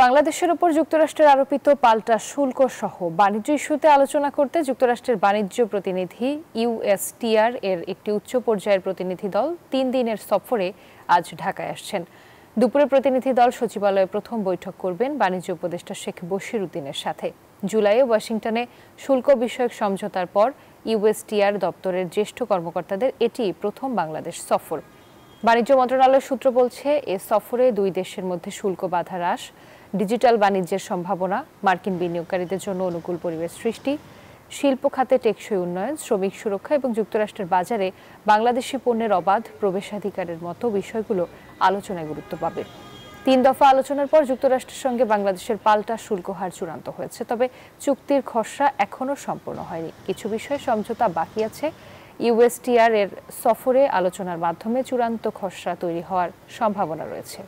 বাংলাদেশের উপর যুক্তরাষ্ট্রের আরোপিত পাল্টা শুল্ক সহ বাণিজ্য ইস্যুতে আলোচনা করতে যুক্তরাষ্ট্রের বাণিজ্য প্রতিনিধি ইউএসটিআর এর একটি উচ্চ পর্যায়ের প্রতিনিধি দল 3 দিনের সফরে আজ ঢাকায় আসছেন। দুপুরে প্রতিনিধি দল সচিবালয়ে প্রথম বৈঠক করবেন বাণিজ্য উপদেষ্টা শেখ বশির উদ্দিনের সাথে। জুলাইয়ে ওয়াশিংটনে শুল্ক বিষয়ক সমঝোতার পর ইউএসটিআর দপ্তরের জ্যেষ্ঠ কর্মকর্তাদের এটি প্রথম বাংলাদেশ সফর। বাণিজ্য মন্ত্রণালয়ের সূত্র বলছে, এ সফরে দুই দেশের মধ্যে শুল্ক বাধা হ্রাস, ডিজিটাল বাণিজ্যের সম্ভাবনা, মার্কিন বিনিয়োগকারীদের জন্য অনুকূল পরিবেশ সৃষ্টি, শিল্প খাতে টেকসই উন্নয়ন, শ্রমিক সুরক্ষা এবং যুক্তরাষ্ট্রের বাজারে বাংলাদেশি পণ্যের অবাধ প্রবেশাধিকারের মতো বিষয়গুলো আলোচনায় গুরুত্ব পাবে। 3 দফা আলোচনার পর যুক্তরাষ্ট্রের সঙ্গে বাংলাদেশের পাল্টা শুল্ক হার চূড়ান্ত হয়েছে, তবে চুক্তির খসড়া এখনও সম্পূর্ণ হয়নি। কিছু বিষয়ে সমঝোতা বাকি আছে। ইউএসটিআর এর সফরে আলোচনার মাধ্যমে চূড়ান্ত খসড়া তৈরি হওয়ার সম্ভাবনা রয়েছে।